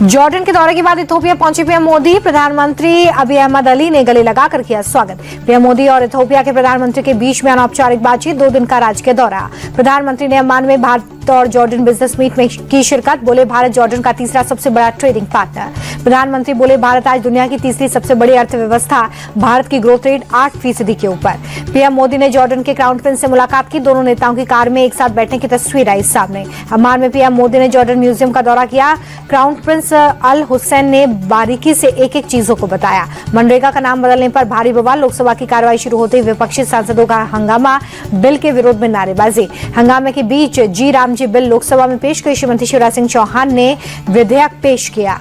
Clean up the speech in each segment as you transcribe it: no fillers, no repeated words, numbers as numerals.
Jordan के दौरे के बाद इथोपिया पहुंचे पीएम मोदी। प्रधानमंत्री अभी अहमद अली ने गले लगाकर किया स्वागत। पीएम मोदी और इथोपिया के प्रधानमंत्री के बीच में अनौपचारिक बातचीत, 2 दिन का राजकीय दौरा। प्रधानमंत्री ने अम्मान में भारत और जॉर्डन बिजनेस मीट में की शिरकत। बोले भारत जॉर्डन का तीसरा सबसे बड़ा ट्रेडिंग पार्टनर। प्रधानमंत्री बोले भारत आज दुनिया की तीसरी सबसे बड़ी अर्थव्यवस्था। भारत की ग्रोथ रेट 8% के ऊपर। पीएम मोदी ने जॉर्डन के क्राउन प्रिंस से मुलाकात की। दोनों नेताओं की कार में एक साथ बैठने की तस्वीर आई सामने। अम्मान में पीएम मोदी ने जॉर्डन म्यूजियम का दौरा किया। क्राउन प्रिंस अल हुसैन ने बारीकी से एक-एक चीजों को बताया। मनरेगा का नाम बदलने पर भारी बवाल। लोकसभा की कार्रवाई शुरू होते ही विपक्षी सांसदों का हंगामा, बिल के विरोध में नारेबाजी। हंगामे के बीच जी राम जी बिल लोकसभा में पेश। कृषि मंत्री शिवराज सिंह चौहान ने विधेयक पेश किया।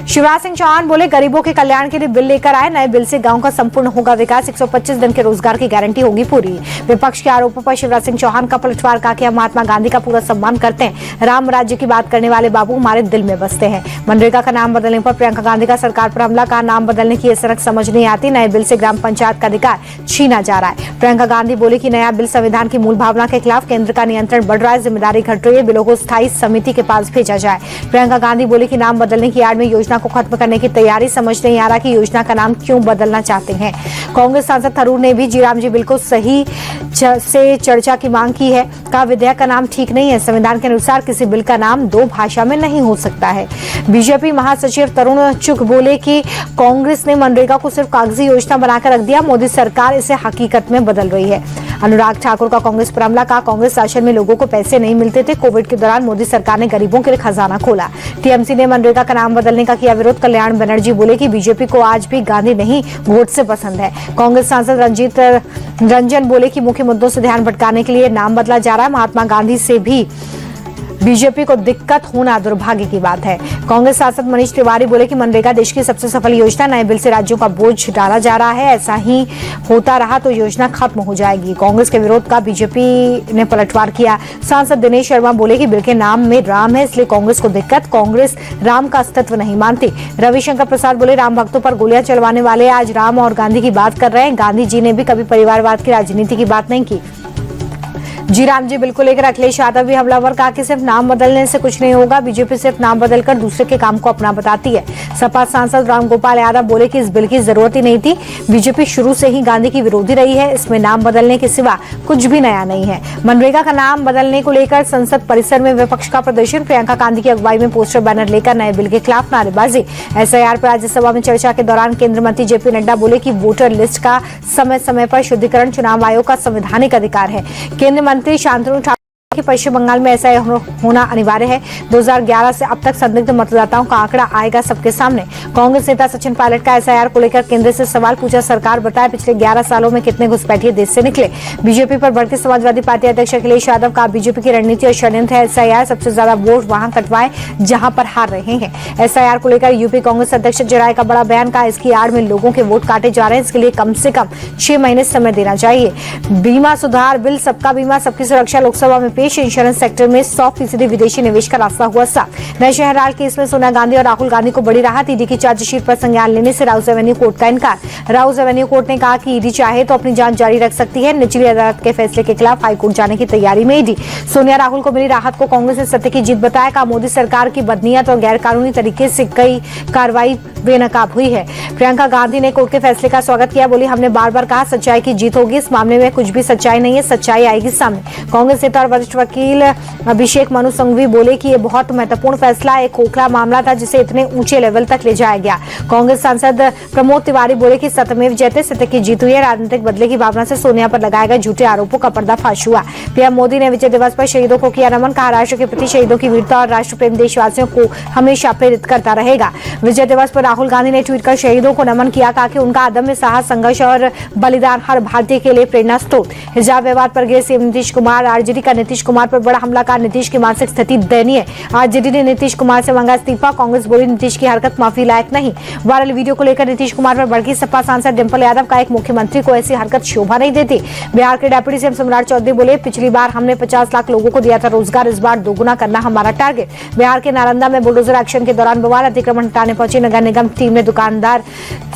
शिवराज सिंह चौहान बोले गरीबों के कल्याण के लिए बिल लेकर आए। नए बिल से गांव का संपूर्ण होगा विकास। 125 दिन के रोजगार की गारंटी होगी पूरी। विपक्ष के आरोपों पर शिवराज सिंह चौहान का पलटवार। कहा कि हम महात्मा गांधी का पूरा सम्मान करते हैं। राम राज्य की बात करने वाले बाबू हमारे दिल में बसते हैं। मनरेगा का नाम बदलने पर प्रियंका गांधी का सरकार पर हमला। कहा नाम बदलने की ये सड़क समझ नहीं आती। नए बिल से ग्राम पंचायत का अधिकार छीना जा रहा है। प्रियंका गांधी बोली कि नया बिल संविधान की मूल भावना के खिलाफ। केंद्र का नियंत्रण बढ़ रहा है, जिम्मेदारी घट रही है। बिलों को स्थायी समिति के पास भेजा जाए। प्रियंका गांधी बोली कि नाम बदलने की आड़ में योजना को खत्म करने की तैयारी। समझ नहीं आ रहा कि योजना का नाम क्यों बदलना चाहते हैं। कांग्रेस सांसद थरूर ने भी जीराम जी बिल को सही से चर्चा की मांग की है। कहा विधेयक का नाम ठीक नहीं है। संविधान के अनुसार किसी बिल का नाम 2 भाषा में नहीं हो सकता है। बीजेपी महासचिव तरुण चुग बोले कि कांग्रेस ने मनरेगा को सिर्फ कागजी योजना बनाकर रख दिया। मोदी सरकार इसे हकीकत में बदल रही है। अनुराग ठाकुर का कांग्रेस पर हमला। कहा कांग्रेस शासन में लोगों को पैसे नहीं मिलते थे। कोविड के दौरान मोदी सरकार ने गरीबों के लिए खजाना खोला। टीएमसी ने मनरेगा का नाम बदलने का किया विरोध। कल्याण बनर्जी बोले कि बीजेपी को आज भी गांधी नहीं वोट से पसंद है। कांग्रेस सांसद रंजन बोले कि मुख्य मुद्दों से ध्यान भटकाने के लिए नाम बदला जा रहा है। महात्मा गांधी से भी बीजेपी को दिक्कत होना दुर्भाग्य की बात है। कांग्रेस सांसद मनीष तिवारी बोले कि मनरेगा देश की सबसे सफल योजना। नए बिल से राज्यों का बोझ डाला जा रहा है। ऐसा ही होता रहा तो योजना खत्म हो जाएगी। कांग्रेस के विरोध का बीजेपी ने पलटवार किया। सांसद दिनेश शर्मा बोले कि बिल के नाम में राम है, इसलिए कांग्रेस को दिक्कत। कांग्रेस राम का अस्तित्व नहीं मानती। रविशंकर प्रसाद बोले राम भक्तों पर गोलियां चलवाने वाले आज राम और गांधी की बात कर रहे हैं। गांधी जी ने भी कभी परिवारवाद की राजनीति की बात नहीं की। जी राम जी बिल्कुल लेकर अखिलेश यादव भी हमलावर। कहा कि सिर्फ नाम बदलने से कुछ नहीं होगा। बीजेपी सिर्फ नाम बदलकर दूसरे के काम को अपना बताती है। सपा सांसद रामगोपाल यादव बोले कि इस बिल की जरूरत ही नहीं थी। बीजेपी शुरू से ही गांधी की विरोधी रही है। इसमें नाम बदलने के सिवा कुछ भी नया नहीं है। मनरेगा का नाम बदलने को लेकर संसद परिसर में विपक्ष का प्रदर्शन। प्रियंका गांधी की अगुवाई में पोस्टर बैनर लेकर नए बिल के खिलाफ नारेबाजी। एसआईआर पर राज्यसभा में चर्चा के दौरान केंद्रीय मंत्री जेपी नड्डा बोले कि वोटर लिस्ट का समय समय पर शुद्धिकरण चुनाव आयोग का संवैधानिक अधिकार है। केंद्रीय मंत्री शांतनु कि पश्चिम बंगाल में ऐसा होना अनिवार्य है। 2011 से अब तक संदिग्ध मतदाताओं का आंकड़ा आएगा सबके सामने। कांग्रेस नेता सचिन पायलट का एसआईआर को लेकर केंद्र से सवाल पूछा। सरकार बताए पिछले 11 सालों में कितने घुसपैठिए देश से निकले। बीजेपी पर बढ़ती समाजवादी पार्टी अध्यक्ष अखिलेश यादव का बीजेपी की रणनीति और षड्यंत्र है। एसआईआर सबसे ज्यादा वोट वहां कटवाए जहां पर हार रहे हैं। एसआईआर को लेकर यूपी कांग्रेस अध्यक्ष जराय का बड़ा बयान। का इसकी आड़ में लोगों के वोट काटे जा रहे हैं। इसके लिए कम से कम 6 महीने समय देना चाहिए। बीमा सुधार बिल, सबका बीमा सबकी सुरक्षा लोकसभा में पेश। इंश्योरेंस सेक्टर में 100% विदेशी निवेश का रास्ता हुआ साफ। नए शहराल केस में सोनिया गांधी और राहुल गांधी को बड़ी राहत। ईडी की चार्जशीट पर संज्ञान लेने से राउज एवेन्यू कोर्ट का इनकार। राउज एवेन्यू कोर्ट ने कहा कि ईडी चाहे तो अपनी जांच जारी रख सकती है। निचली अदालत के फैसले के खिलाफ हाईकोर्ट जाने की तैयारी में ईडी। सोनिया राहुल को मिली राहत को कांग्रेस ने सत्य की जीत बताया। कहा मोदी सरकार की बदनीयत और गैर कानूनी तरीके से कई कार्रवाई बेनकाब हुई है। प्रियंका गांधी ने कोर्ट के फैसले का स्वागत किया। बोली हमने बार बार कहा सच्चाई की जीत होगी। इस मामले में कुछ भी सच्चाई नहीं है, सच्चाई आएगी सामने। कांग्रेस नेता और वरिष्ठ वकील अभिषेक मनु संघवी बोले कि ये बहुत महत्वपूर्ण फैसला, एक खोखला मामला था जिसे इतने ऊंचे लेवल तक ले जाया गया। कांग्रेस सांसद प्रमोद तिवारी बोले कि सत्यमेव जयते, सत्य की जीत हुई है। राजनीतिक बदले की भावना से सोनिया पर लगाए गए झूठे आरोपों का पर्दाफाश हुआ। पीएम मोदी ने विजय दिवस पर शहीदों को किया नमन। कहा राष्ट्र के प्रति शहीदों की वीरता और राष्ट्र प्रेम देशवासियों को हमेशा प्रेरित करता रहेगा। विजय दिवस पर राहुल गांधी ने ट्वीट कर शहीदों को नमन किया। कहा कि उनका अदम्य साहस, संघर्ष और बलिदान हर भारतीय के लिए प्रेरणा स्रोत। हिजाब विवाद पर गिरे सीएम नीतीश कुमार। आरजेडी का नीतीश कुमार पर बड़ा हमला। का नीतीश की मानसिक स्थिति दयनीय। आरजेडी ने नीतीश कुमार से मांगा इस्तीफा। कांग्रेस बोली नीतीश की हरकत माफी लायक नहीं। वायरल वीडियो को लेकर नीतीश कुमार पर भड़की सपा सांसद डिंपल यादव का एक मुख्यमंत्री को ऐसी हरकत शोभा नहीं देती। बिहार के डिप्टी सीएम सम्राट चौधरी बोले पिछली बार हमने 50 लाख लोगों को दिया था रोजगार, इस बार दोगुना करना हमारा टारगेट। बिहार के नालंदा में बुलडोजर एक्शन के दौरान बवाल। अतिक्रमण हटाने पहुंची नगर निगम टीम ने दुकानदार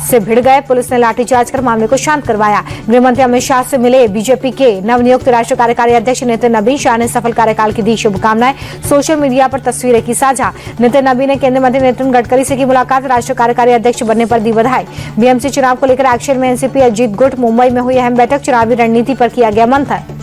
से भिड़ गए। पुलिस ने लाठीचार्ज कर मामले को शांत करवाया। गृह मंत्री अमित शाह से मिले बीजेपी के नवनियुक्त राष्ट्रीय कार्यकारी अध्यक्ष नितिन नबीन। शाह ने सफल कार्यकाल की दी शुभकामनाएं। सोशल मीडिया पर तस्वीरें की साझा। नितिन नबी ने केंद्रीय मंत्री नितिन गडकरी से की मुलाकात, राष्ट्रीय कार्यकारी अध्यक्ष बनने पर दी बधाई। बीएमसी चुनाव को लेकर एक्शन में एनसीपी अजीत गुट। मुंबई में हुई अहम बैठक, चुनावी रणनीति पर किया गया मंथन।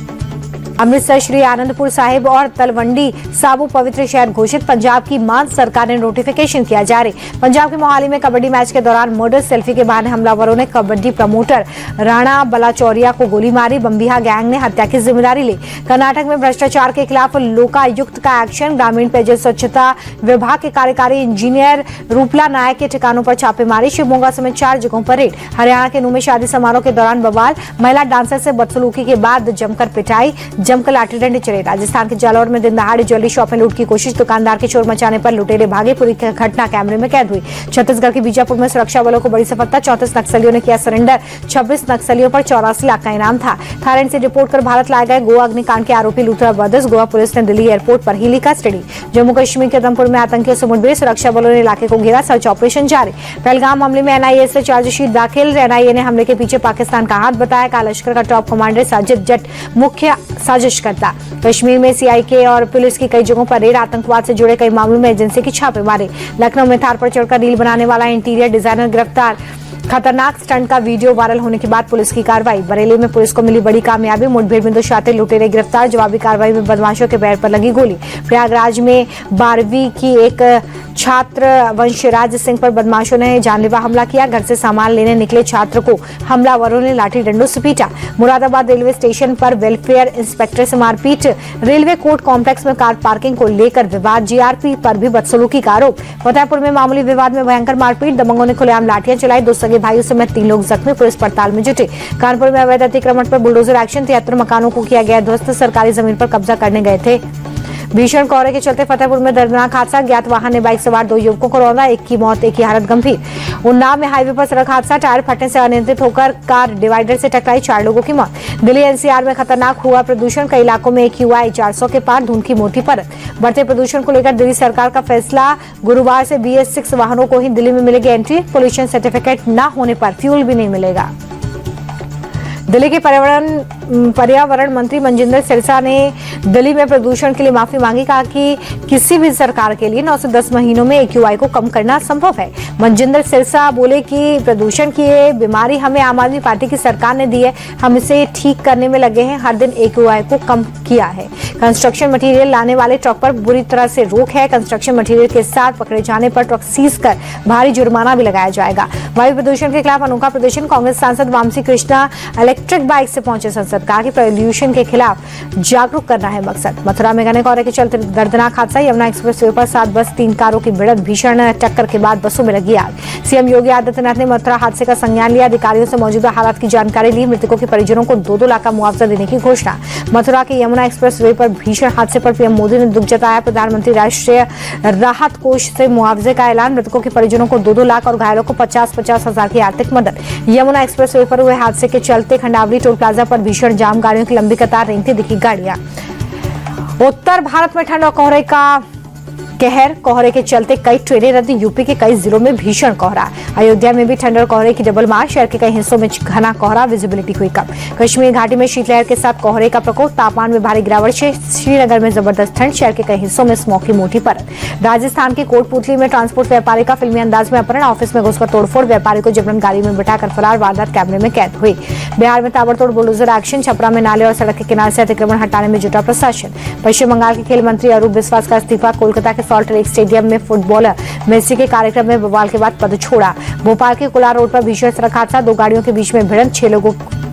अमृतसर, श्री आनंदपुर साहिब और तलवंडी साबू पवित्र शहर घोषित। पंजाब की मान सरकार ने नोटिफिकेशन किया जारी। पंजाब के मोहाली में कबड्डी मैच के दौरान मर्डर सेल्फी के बहाने हमलावरों ने कबड्डी प्रमोटर राणा बलाचौरिया को गोली मारी। बम्बिहा गैंग ने हत्या की जिम्मेदारी ली। कर्नाटक में भ्रष्टाचार के खिलाफ लोकायुक्त का एक्शन। ग्रामीण पेयजल स्वच्छता विभाग के कार्यकारी इंजीनियर रूपला नायक के ठिकानों पर छापेमारी। शिवमोगा समेत 4 जगहों पर रेड। हरियाणा के नूह में शादी समारोह के दौरान बवाल। महिला डांसर से बदसलूकी के बाद जमकर पिटाई, जमकर लाठी डंडे चले। राजस्थान के जालौर में दिन दहाड़े ज्वेलरी शॉप में लूट की कोशिश। दुकानदार के शोर मचाने पर लुटेरे भागे। पूरी घटना कैमरे में कैद हुई। छत्तीसगढ़ के बीजापुर में सुरक्षा बलों को बड़ी सफलता। 34 नक्सलियों ने किया सरेंडर। 26 नक्सलियों पर 84 लाख का इनाम था। थाईलैंड से रिपोर्ट कर भारत लाए गए गोवा अग्निकांड के आरोपी लूथरा ब्रदर्स। गोवा पुलिस ने दिल्ली एयरपोर्ट पर ही ली कस्टडी। जम्मू कश्मीर के उधमपुर में आतंकियों से मुठभेड़। सुरक्षा बलों ने इलाके को घेरा। सर्च ऑपरेशन जारी। पहलगाम मामले में एनआईए से चार्जशीट दाखिल। एनआईए ने हमले के पीछे पाकिस्तान का हाथ बताया। काला लश्कर का टॉप कमांडर साजिद जट मुख्य साजिशकर्ता। कश्मीर में सीआईके और पुलिस की कई जगहों पर रेड। आतंकवाद से जुड़े कई मामलों में एजेंसी की छापेमारी। लखनऊ में थार पर चढ़कर रील बनाने वाला इंटीरियर डिजाइनर गिरफ्तार। खतरनाक स्टंट का वीडियो वायरल होने के बाद पुलिस की कार्रवाई। बरेली में पुलिस को मिली बड़ी कामयाबी। मुठभेड़ में 2 शातिर लुटेरे गिरफ्तार। जवाबी कार्रवाई में बदमाशों के पैर पर लगी गोली। प्रयागराज में 12वीं की एक छात्र वंशराज सिंह पर बदमाशों ने जानलेवा हमला किया। घर से सामान लेने निकले छात्र को हमलावरों ने लाठी डंडों से पीटा। मुरादाबाद रेलवे स्टेशन पर वेलफेयर इंस्पेक्टर से मारपीट। रेलवे कोर्ट कॉम्प्लेक्स में कार पार्किंग को लेकर विवाद। जीआरपी पर भी बदसलूकी का आरोप। फतेहपुर में मामूली विवाद में भयंकर मारपीट। दबंगों ने खुलेआम लाठियां चलाई। 2 सगे भाइयों समेत 3 लोग जख्मी। पुलिस पड़ताल में जुटे। कानपुर में अवैध अतिक्रमण पर बुलडोजर एक्शन। 73 मकानों को किया गया ध्वस्त। सरकारी जमीन पर कब्जा करने गए थे। भीषण कोहरे के चलते फतेहपुर में दर्दनाक हादसा। ज्ञात वाहन ने बाइक सवार 2 युवकों को रौंदा। एक की मौत, एक की हालत गंभीर। उन्नाव में हाईवे पर सड़क हादसा। टायर फटने से अनियंत्रित होकर कार डिवाइडर से टकराई। 4 लोगों की मौत। दिल्ली एनसीआर में खतरनाक हुआ प्रदूषण। कई इलाकों में AQI 400 के पार। धुंध की मोटी परत। बढ़ते प्रदूषण को लेकर दिल्ली सरकार का फैसला। गुरुवार से BS6 वाहनों को ही दिल्ली में मिलेगी एंट्री। पोल्यूशन सर्टिफिकेट न होने पर फ्यूल भी नहीं मिलेगा। दिल्ली के पर्यावरण मंत्री मनजिंदर सिरसा ने दिल्ली में प्रदूषण के लिए माफी मांगी। कहा कि किसी भी सरकार के लिए 9 से 10 महीनों में AQI को कम करना संभव है। मनजिंदर सिरसा बोले कि प्रदूषण की ये बीमारी हमें आम आदमी पार्टी की सरकार ने दी है। हम इसे ठीक करने में लगे हैं। हर दिन AQI को कम किया है। कंस्ट्रक्शन मटेरियल लाने वाले ट्रक पर बुरी तरह से रोक है। कंस्ट्रक्शन मटेरियल के साथ पकड़े जाने पर ट्रक सीज कर भारी जुर्माना भी लगाया जाएगा। वायु प्रदूषण के खिलाफ अनोखा प्रदर्शन। कांग्रेस सांसद वामसी कृष्णा इलेक्ट्रिक बाइक से पहुंचे संसद। कहा कि पोल्यूशन के खिलाफ जागरूक करना है मकसद। मथुरा में घने कोहरे के चलते दर्दनाक हादसा। यमुना एक्सप्रेसवे पर 7 बस 3 कारों की भिड़ंत। भीषण टक्कर के बाद बसों में लगी आग। सीएम योगी आदित्यनाथ ने मथुरा हादसे का संज्ञान लिया। अधिकारियों से मौजूदा हालात की जानकारी ली। मृतकों के परिजनों को 2-2 लाख का मुआवजा देने की घोषणा। मथुरा के यमुना एक्सप्रेसवे पर भीषण हादसे पर पीएम मोदी ने दुख जताया। प्रधानमंत्री राष्ट्रीय राहत कोष से मुआवजे का ऐलान। मृतकों के परिजनों को 2-2 लाख और घायलों को 50-50 हजार की आर्थिक मदद। यमुना एक्सप्रेसवे पर हुए हादसे के चलते खंडावली टोल प्लाजा पर भीषण जाम। गाड़ियों की लंबी कतार। रेंगती दिखी गाड़ियां। उत्तर भारत में ठंड और कोहरे का कहर। कोहरे के चलते कई ट्रेनें रद्द। यूपी के कई जिलों में भीषण कोहरा। अयोध्या में भी ठंड और कोहरे की डबल मार। शहर के कई हिस्सों में घना कोहरा। विजिबिलिटी हुई कम। कश्मीर घाटी में शीतलहर के साथ कोहरे का प्रकोप। तापमान में भारी गिरावट से श्रीनगर में जबरदस्त ठंड। शहर के कई हिस्सों में स्मॉग की मोटी परत। राजस्थान के कोटपुतली में ट्रांसपोर्ट व्यापारी का फिल्मी अंदाज में अपहरण। ऑफिस में घुसकर तोड़फोड़। व्यापारी को जबरन गाड़ी में बिठाकर फरार। वारदात कैमरे में कैद हुई। बिहार में ताबड़तोड़ बुलडोजर एक्शन। छपरा में नाले और सड़क के किनारे से अतिक्रमण हटाने में जुटा प्रशासन। पश्चिम बंगाल के खेल मंत्री अरूप बिस्वास का इस्तीफा। कोलकाता के सॉल्ट लेक स्टेडियम में फुटबॉलर मेसी के कार्यक्रम में बवाल के बाद पद छोड़ा। भोपाल के कुला रोड पर भीषण सड़क हादसा। 2 गाड़ियों के बीच में भिड़ंत। 6 लोगों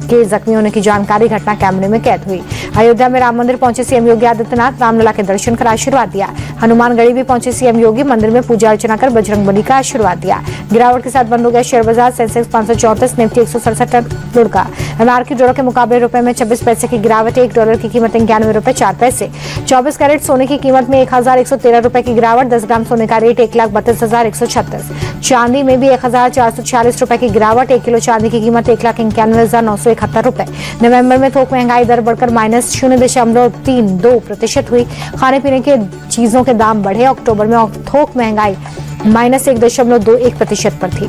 के जख्मी होने की जानकारी। घटना कैमरे में कैद हुई। अयोध्या में राम मंदिर पहुंचे सीएम योगी आदित्यनाथ। रामलला के दर्शन कर आशीर्वाद दिया। हनुमानगढ़ी भी पहुंचे सीएम योगी। मंदिर में पूजा अर्चना कर बजरंगबली का आशीर्वाद दिया। गिरावट के साथ बंद हो गया शेयर बाजार। Sensex 534, Nifty 167 लुढ़का। एमआरके डॉलर के मुकाबले रुपए में 26 पैसे की गिरावट। $1 की कीमत 91 रुपए 4 पैसे। 24 कैरेट सोने की कीमत में 1113 रुपए की गिरावट। 10 ग्राम सोने का रेट 1,32,136। चांदी में भी 1446 रुपए की गिरावट। 1 किलो चांदी की कीमत 1,91,971 रुपए। नवंबर में थोक महंगाई दर बढ़कर -0.32% हुई। खाने पीने के चीजों के दाम बढ़े। अक्टूबर में थोक महंगाई -1.21% पर थी।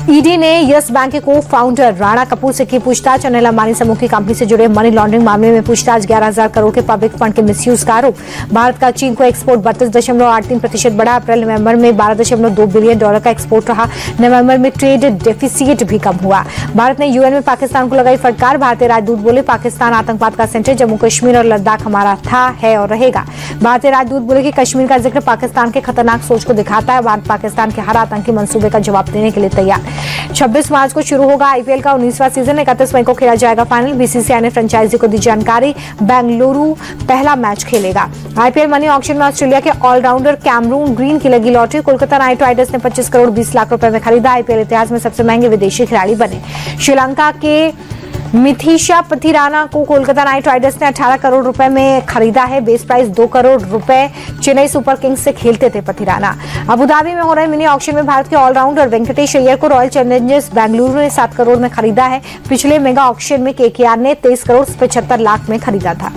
ईडी ने यस बैंक के को फाउंडर राणा कपूर से की पूछताछ। अनिल अंबानी समूह की कंपनी से जुड़े मनी लॉन्ड्रिंग मामले में पूछताछ। 11,000 करोड़ के पब्लिक फंड के मिसयूज का आरोप। भारत का चीन को एक्सपोर्ट 32.83% बढ़ा। अप्रैल नवंबर में $12.2 बिलियन का एक्सपोर्ट रहा। नवंबर में ट्रेड डेफिसिट भी कम हुआ। भारत ने यूएन में पाकिस्तान को लगाई फटकार। भारतीय राजदूत बोले पाकिस्तान आतंकवाद का सेंटर, जम्मू कश्मीर और लद्दाख हमारा था, है और रहेगा। भारतीय राजदूत बोले कि कश्मीर का जिक्र पाकिस्तान के खतरनाक सोच को दिखाता है। भारत पाकिस्तान के हर आतंकी मंसूबे का जवाब देने के लिए तैयार। 26 मार्च को शुरू होगा आईपीएल का 19वां सीजन। 31 मई को खेला जाएगा फाइनल। बीसीसीआई ने फ्रेंचाइजी को दी जानकारी। बेंगलुरु पहला मैच खेलेगा। आईपीएल मनी ऑक्शन में ऑस्ट्रेलिया के ऑलराउंडर कैमरून ग्रीन की लगी लॉटरी। कोलकाता नाइट राइडर्स ने 25 करोड़ 20 लाख रुपए में खरीदा। आईपीएल इतिहास में सबसे महंगे विदेशी खिलाड़ी बने। श्रीलंका के मिथिशा पथिराना को कोलकाता नाइट राइडर्स ने 18 करोड़ रुपए में खरीदा है। बेस प्राइस 2 करोड़ रुपए। चेन्नई सुपर किंग्स से खेलते थे पथिराना। अबुधाबी में हो रहे मिनी ऑक्शन में भारत के ऑलराउंडर वेंकटेश अय्यर को रॉयल चैलेंजर्स बेंगलुरु ने 7 करोड़ में खरीदा है। पिछले मेगा ऑक्शन में केकेआर ने 23 करोड़ 75 लाख में खरीदा था।